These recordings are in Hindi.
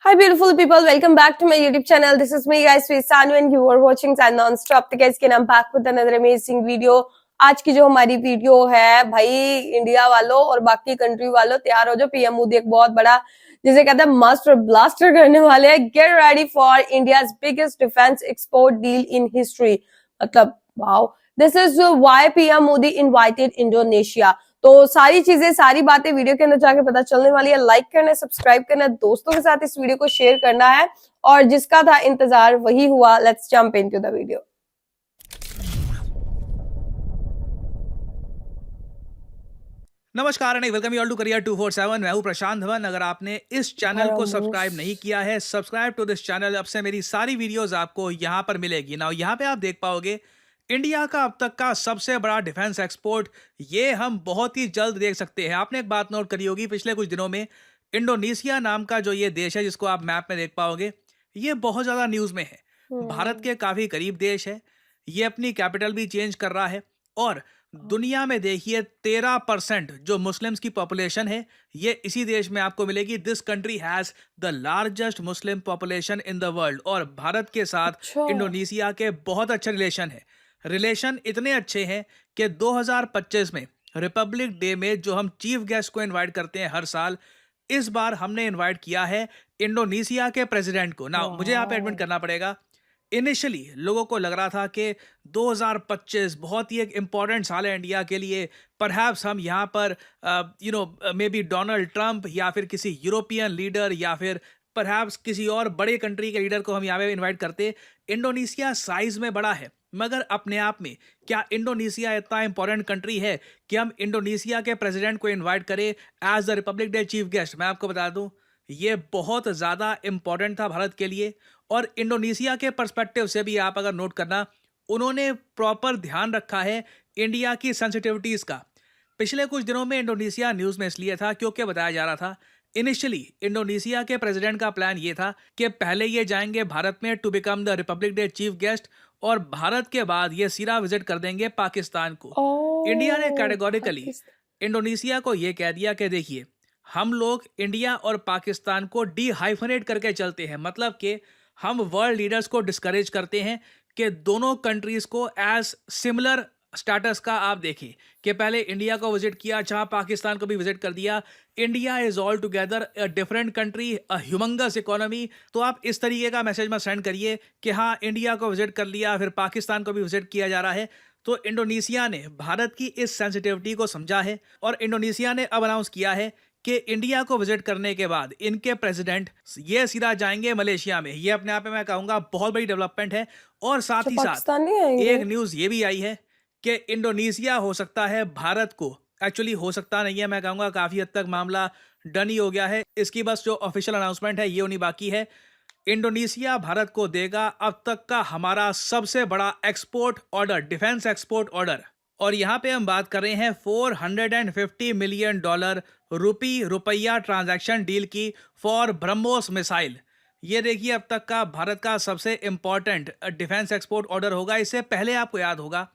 Hi beautiful people, welcome back to my YouTube channel. This is me guys, Sanu and you are watching San Non-Stop. तो guys, I'm back with another amazing video. आज की जो हमारी वीडियो है भाई, इंडिया वालों और बाकी कंट्री वालों तैयार हो जाओ। पीएम मोदी एक बहुत बड़ा जिसे कहते हैं मास्टर ब्लास्टर करने वाले हैं। Get ready for India's biggest defence export deal in history. मतलब wow, this is why PM Modi invited Indonesia. तो सारी चीजें, सारी बातें वीडियो के अंदर जाके पता चलने वाली है। लाइक करना है, सब्सक्राइब करना है, दोस्तों के साथ इस वीडियो को शेयर करना है और जिसका था इंतजार वही हुआ। Let's jump into the video. नमस्कार and welcome you all to career 247। मैं हूं प्रशांत धवन। अगर आपने इस चैनल को सब्सक्राइब नहीं किया है, सब्सक्राइब टू दिस चैनल। अब से मेरी सारी वीडियोस आपको यहां पर मिलेगी ना। यहां पे आप देख पाओगे इंडिया का अब तक का सबसे बड़ा डिफेंस एक्सपोर्ट, ये हम बहुत ही जल्द देख सकते हैं। आपने एक बात नोट करी होगी, पिछले कुछ दिनों में इंडोनेशिया नाम का जो ये देश है, जिसको आप मैप में देख पाओगे, ये बहुत ज्यादा न्यूज में है। भारत के काफी करीब देश है। ये अपनी कैपिटल भी चेंज कर रहा है और दुनिया में देखिए 13% जो मुस्लिम्स की पॉपुलेशन है, ये इसी देश में आपको मिलेगी। This country has the largest Muslim population in the world. और भारत के साथ इंडोनेशिया के बहुत अच्छे रिलेशन है। रिलेशन इतने अच्छे हैं कि 2025 में रिपब्लिक डे में जो हम चीफ गेस्ट को इनवाइट करते हैं हर साल, इस बार हमने इनवाइट किया है इंडोनेशिया के प्रेसिडेंट को। ना मुझे यहाँ पे एडमिट करना पड़ेगा, इनिशियली लोगों को लग रहा था कि 2025 बहुत ही एक इम्पॉर्टेंट साल है इंडिया के लिए। परहैप्स हम यहाँ पर मे बी डोनाल्ड ट्रंप या फिर किसी यूरोपियन लीडर या फिर परहैप्स किसी और बड़े कंट्री के लीडर को हम यहाँ पे इनवाइट करते। इंडोनेशिया साइज में बड़ा है, मगर अपने आप में क्या इंडोनेशिया इतना इंपॉर्टेंट कंट्री है कि हम इंडोनेशिया के प्रेसिडेंट को इनवाइट करें as the republic day chief guest? मैं आपको बता दूं, ये बहुत ज़्यादा इंपॉर्टेंट था भारत के लिए। और इंडोनेशिया के पर्सपेक्टिव से भी आप अगर नोट करना, उन्होंने प्रॉपर ध्यान रखा है इंडिया की सेंसिटिविटीज़ का। पिछले कुछ दिनों में इंडोनेशिया न्यूज़ में इसलिए था क्योंकि बताया जा रहा था, इनिशियली इंडोनेशिया के प्रेसिडेंट का प्लान ये था कि पहले ये जाएंगे भारत में to become the republic day chief guest, और भारत के बाद ये सीधा विजिट कर देंगे पाकिस्तान को। इंडिया ने कैटेगोरिकली इंडोनेशिया को ये कह दिया कि देखिए, हम लोग इंडिया और पाकिस्तान को डीहाइफनेट करके चलते हैं। मतलब कि हम वर्ल्ड लीडर्स को डिस्करेज करते हैं कि दोनों कंट्रीज को एज सिमिलर स्टेटस का आप देखें कि पहले इंडिया को विजिट किया, जहां पाकिस्तान को भी विजिट कर दिया। India is all together a different country, a humongous economy. तो आप इस तरीके का मैसेज में सेंड करिए कि हाँ, इंडिया को विजिट कर लिया, फिर पाकिस्तान को भी विजिट किया जा रहा है। तो इंडोनेशिया ने भारत की इस सेंसिटिविटी को समझा है और इंडोनेशिया ने अब अनाउंस किया है कि इंडिया को विजिट करने के बाद इनके प्रेसिडेंट ये सीधा जाएंगे मलेशिया में। ये अपने आप में मैं कहूँगा बहुत बड़ी डेवलपमेंट है। और साथ ही साथ एक न्यूज़ ये भी आई है कि इंडोनेशिया हो सकता है भारत को, एक्चुअली हो सकता नहीं है, मैं कहूँगा काफ़ी हद तक मामला डन ही हो गया है। इसकी बस जो ऑफिशियल अनाउंसमेंट है ये होनी बाकी है। इंडोनेशिया भारत को देगा अब तक का हमारा सबसे बड़ा export order, defence export order. और यहाँ पे हम बात कर रहे हैं $450 मिलियन रुपया ट्रांजैक्शन डील की फॉर ब्रह्मोस मिसाइल। ये देखिए अब तक का भारत का सबसे इंपॉर्टेंट डिफेंस एक्सपोर्ट ऑर्डर होगा। इससे पहले आपको याद होगा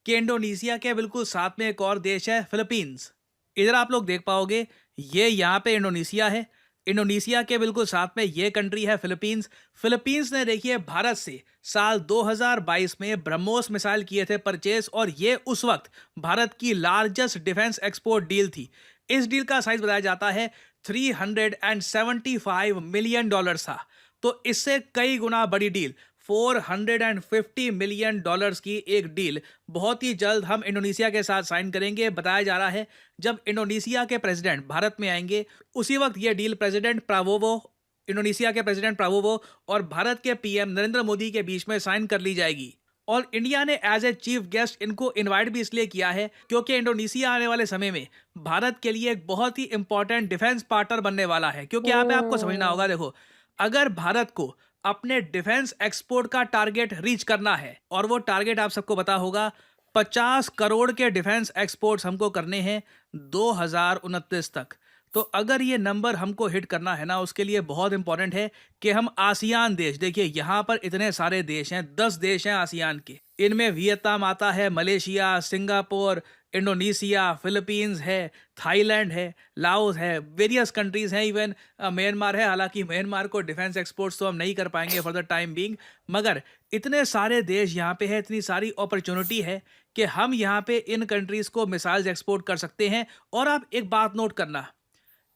कि इंडोनेशिया के बिल्कुल साथ में एक और देश है फिलीपींस। इधर आप लोग देख पाओगे, ये यहाँ पे इंडोनेशिया है, इंडोनेशिया के बिल्कुल साथ में ये कंट्री है फिलीपींस। फिलीपींस ने देखिए भारत से साल 2022 में ब्रह्मोस मिसाइल किए थे परचेज, और ये उस वक्त भारत की लार्जेस्ट डिफेंस एक्सपोर्ट डील थी। इस डील का साइज बताया जाता है $375 मिलियन था। तो इससे कई गुना बड़ी डील, $450 मिलियन की एक डील बहुत ही जल्द हम इंडोनेशिया के साथ साइन करेंगे। बताया जा रहा है जब इंडोनेशिया के प्रेसिडेंट भारत में आएंगे, उसी वक्त ये डील इंडोनेशिया के प्रेसिडेंट प्रावोवो और भारत के पीएम नरेंद्र मोदी के बीच में साइन कर ली जाएगी। और इंडिया ने एज ए चीफ गेस्ट इनको इनवाइट भी इसलिए किया है क्योंकि इंडोनेशिया आने वाले समय में भारत के लिए एक बहुत ही इंपॉर्टेंट डिफेंस पार्टनर बनने वाला है। क्योंकि यहाँ पे आपको समझना होगा, देखो, अगर भारत को अपने डिफेंस एक्सपोर्ट का टारगेट रीच करना है, और वो टारगेट आप सबको पता होगा 50 करोड़ के डिफेंस एक्सपोर्ट्स हमको करने हैं 2029 तक। तो अगर ये नंबर हमको हिट करना है ना, उसके लिए बहुत इंपॉर्टेंट है कि हम आसियान देश, देखिए यहाँ पर इतने सारे देश हैं, 10 देश हैं आसियान के। इनमें वियतनाम आता है, मलेशिया, सिंगापुर, इंडोनेशिया, फिलीपींस है, थाईलैंड है, लाओस है, वेरियस कंट्रीज हैं, इवन म्यांमार है। हालांकि म्यांमार को डिफेंस एक्सपोर्ट्स तो हम नहीं कर पाएंगे फॉर द टाइम बीइंग, मगर इतने सारे देश यहाँ पे है, इतनी सारी अपॉर्चुनिटी है कि हम यहाँ पे इन कंट्रीज को मिसाइल्स एक्सपोर्ट कर सकते हैं। और आप एक बात नोट करना,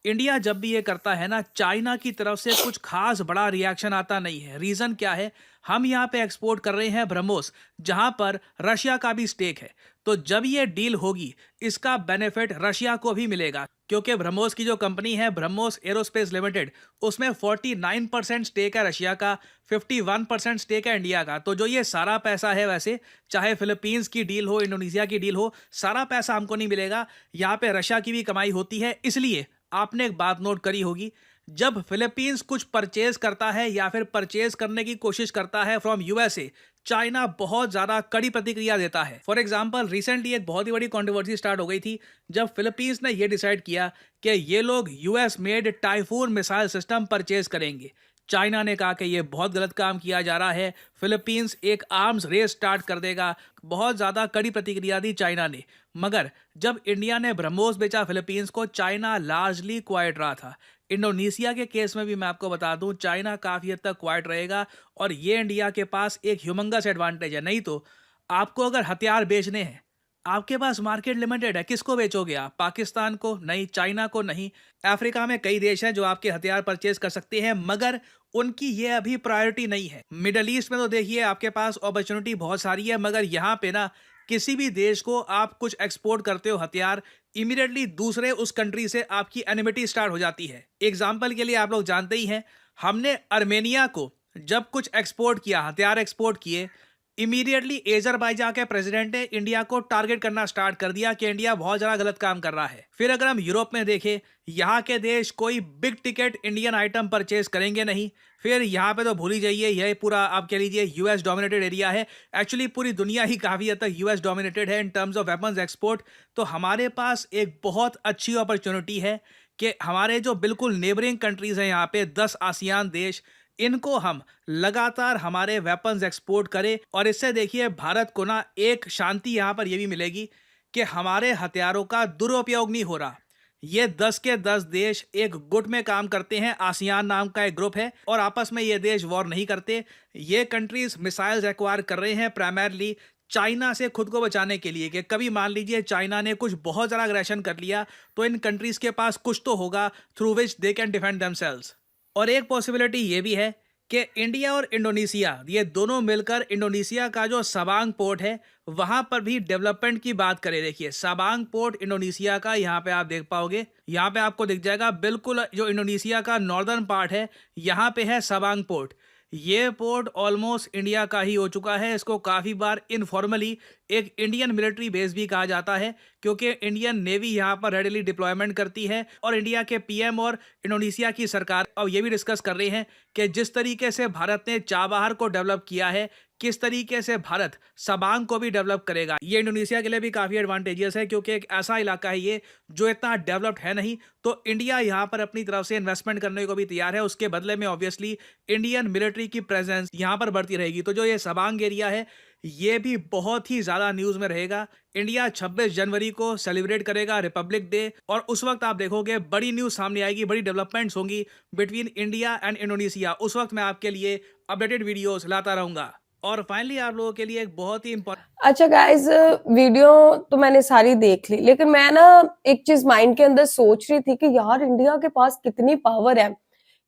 इंडिया जब भी ये करता है ना, चाइना की तरफ से कुछ खास बड़ा रिएक्शन आता नहीं है। रीजन क्या है, हम यहाँ पे एक्सपोर्ट कर रहे हैं ब्रह्मोस, जहां पर रशिया का भी स्टेक है। तो जब ये डील होगी, इसका बेनिफिट रशिया को भी मिलेगा, क्योंकि ब्रह्मोस की जो कंपनी है, ब्रह्मोस एरोस्पेस लिमिटेड, उसमें 49% स्टेक है रशिया का, 51% स्टेक है इंडिया का। तो जो ये सारा पैसा है, वैसे चाहे फिलीपींस की डील हो, इंडोनेशिया की डील हो, सारा पैसा हमको नहीं मिलेगा, यहाँ पे रशिया की भी कमाई होती है। इसलिए आपने एक बात नोट करी होगी, जब फिलीपींस कुछ परचेज करता है या फिर परचेज करने की कोशिश करता है फ्रॉम यूएसए, चाइना बहुत ज्यादा कड़ी प्रतिक्रिया देता है। फॉर एग्जांपल, रिसेंटली एक बहुत ही बड़ी कंट्रोवर्सी स्टार्ट हो गई थी जब फिलीपींस ने यह डिसाइड किया कि ये लोग US made typhoon missile system purchase करेंगे। चाइना ने कहा कि ये बहुत गलत काम किया जा रहा है, फिलीपींस एक आर्म्स रेस स्टार्ट कर देगा। बहुत ज़्यादा कड़ी प्रतिक्रिया दी चाइना ने। मगर जब इंडिया ने ब्रह्मोस बेचा फिलीपींस को, चाइना लार्जली क्वाइट रहा था। इंडोनेशिया के केस में भी मैं आपको बता दूं, चाइना काफ़ी हद तक क्वाइट रहेगा और ये इंडिया के पास एक ह्यूमंगस एडवांटेज है। नहीं तो आपको अगर हथियार बेचने हैं, आपके पास मार्केट लिमिटेड है, किसको बेचोगे आप? पाकिस्तान को नहीं, चाइना को नहीं। अफ्रीका में कई देश हैं जो आपके हथियार परचेज कर सकते हैं, मगर उनकी ये अभी प्रायोरिटी नहीं है। मिडल ईस्ट में तो देखिए आपके पास अपॉर्चुनिटी बहुत सारी है, मगर यहाँ पे ना किसी भी देश को आप कुछ एक्सपोर्ट करते हो हथियार, इमीडिएटली दूसरे उस कंट्री से आपकी एनिमिटी स्टार्ट हो जाती है। एग्जाम्पल के लिए आप लोग जानते ही हैं, हमने आर्मेनिया को जब कुछ एक्सपोर्ट किया, हथियार एक्सपोर्ट किए, इमीडिएटली अजरबैजान के प्रेसिडेंट ने इंडिया को टारगेट करना स्टार्ट कर दिया कि इंडिया बहुत ज्यादा गलत काम कर रहा है। फिर अगर हम यूरोप में देखें, यहाँ के देश कोई big ticket Indian item purchase करेंगे नहीं। फिर यहाँ पे तो भूल ही जाइए, यह पूरा आप कह लीजिए यूएस डोमिनेटेड एरिया है। एक्चुअली पूरी दुनिया ही काफी हद तक यूएस डोमिनेटेड है in terms of weapons export. तो हमारे पास एक बहुत अच्छी अपॉर्चुनिटी है कि हमारे जो बिल्कुल नेबरिंग कंट्रीज हैं यहाँ पे 10 आसियान देश, इनको हम लगातार हमारे वेपन्स एक्सपोर्ट करें। और इससे देखिए भारत को ना एक शांति यहाँ पर ये भी मिलेगी कि हमारे हथियारों का दुरुपयोग नहीं हो रहा। ये 10 के 10 देश एक गुट में काम करते हैं, आसियान नाम का एक ग्रुप है, और आपस में ये देश वॉर नहीं करते। ये कंट्रीज मिसाइल्स एक्वायर कर रहे हैं प्राइमरली चाइना से खुद को बचाने के लिए, कि कभी मान लीजिए चाइना ने कुछ बहुत ज़्यादा अग्रेशन कर लिया तो इन कंट्रीज के पास कुछ तो होगा through which they can defend themselves. और एक पॉसिबिलिटी ये भी है कि इंडिया और इंडोनेशिया ये दोनों मिलकर इंडोनेशिया का जो सबांग पोर्ट है वहां पर भी डेवलपमेंट की बात करें। देखिए सबांग पोर्ट इंडोनेशिया का, यहाँ पे आप देख पाओगे, यहाँ पे आपको दिख जाएगा बिल्कुल जो इंडोनेशिया का नॉर्दर्न पार्ट है, यहाँ पे है सबांग पोर्ट। ये पोर्ट ऑलमोस्ट इंडिया का ही हो चुका है। इसको काफ़ी बार इनफॉर्मली एक इंडियन मिलिट्री बेस भी कहा जाता है, क्योंकि इंडियन नेवी यहाँ पर रेडिली डिप्लॉयमेंट करती है। और इंडिया के पीएम और इंडोनेशिया की सरकार अब ये भी डिस्कस कर रही हैं कि जिस तरीके से भारत ने चाबहार को डेवलप किया है, किस तरीके से भारत सबांग को भी डेवलप करेगा। ये इंडोनेशिया के लिए भी काफ़ी एडवांटेजियस है, क्योंकि एक ऐसा इलाका है ये जो इतना डेवलप्ड है नहीं। तो इंडिया यहाँ पर अपनी तरफ से इन्वेस्टमेंट करने को भी तैयार है। उसके बदले में ऑब्वियसली इंडियन मिलिट्री की प्रेजेंस यहाँ पर बढ़ती रहेगी। तो जो ये सबांग एरिया है ये भी बहुत ही ज़्यादा न्यूज़ में रहेगा। इंडिया 26 जनवरी को सेलिब्रेट करेगा रिपब्लिक डे, और उस वक्त आप देखोगे बड़ी न्यूज़ सामने आएगी, बड़ी डेवलपमेंट्स होंगी बिटवीन इंडिया एंड इंडोनेशिया। उस वक्त मैं आपके लिए अपडेटेड वीडियोस लाता रहूँगा। और फाइनली आप लोगों के लिए एक बहुत ही इंपॉर्टेंट, अच्छा गाइज, वीडियो तो मैंने सारी देख ली, लेकिन मैं ना एक चीज माइंड के अंदर सोच रही थी कि यार इंडिया के पास कितनी पावर है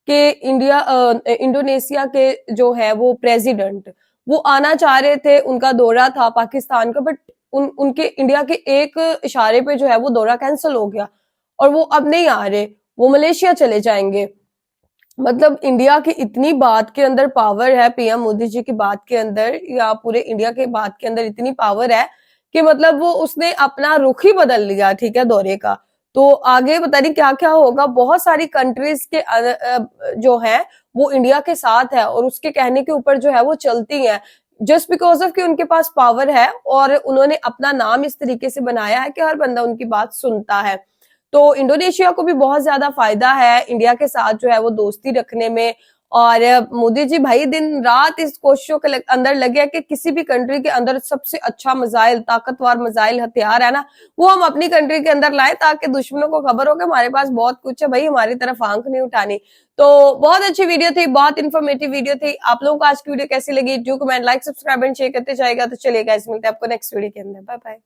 कि इंडोनेशिया के जो है वो प्रेसिडेंट वो आना चाह रहे थे, उनका दौरा था पाकिस्तान का, बट उनके इंडिया के एक इशारे पे जो है वो दौरा कैंसिल हो गया और वो अब नहीं आ रहे, वो मलेशिया चले जाएंगे। मतलब इंडिया की इतनी बात के अंदर पावर है, पीएम मोदी जी की बात के अंदर या पूरे इंडिया के बात के अंदर इतनी पावर है कि मतलब वो उसने अपना रुख ही बदल लिया, ठीक है, दौरे का। तो आगे पता नहीं क्या क्या होगा। बहुत सारी कंट्रीज के जो है वो इंडिया के साथ है और उसके कहने के ऊपर जो है वो चलती है, जस्ट बिकॉज ऑफ कि उनके पास पावर है और उन्होंने अपना नाम इस तरीके से बनाया है कि हर बंदा उनकी बात सुनता है। तो इंडोनेशिया को भी बहुत ज्यादा फायदा है इंडिया के साथ जो है वो दोस्ती रखने में, और मोदी जी भाई दिन रात इस कोशिशों के अंदर लगे हैं कि किसी भी कंट्री के अंदर सबसे अच्छा मिसाइल, ताकतवर मिसाइल हथियार है ना, वो हम अपनी कंट्री के अंदर लाए, ताकि दुश्मनों को खबर हो कि हमारे पास बहुत कुछ है, भाई हमारी तरफ आंख नहीं उठानी। तो बहुत अच्छी वीडियो थी, बहुत इन्फॉर्मेटिव वीडियो थी। आप लोगों को आज की वीडियो कैसी लगी? Do comment, like, subscribe and share करते जाएगा। तो चलिए गाइस, मिलते हैं आपको नेक्स्ट वीडियो के अंदर। Bye bye.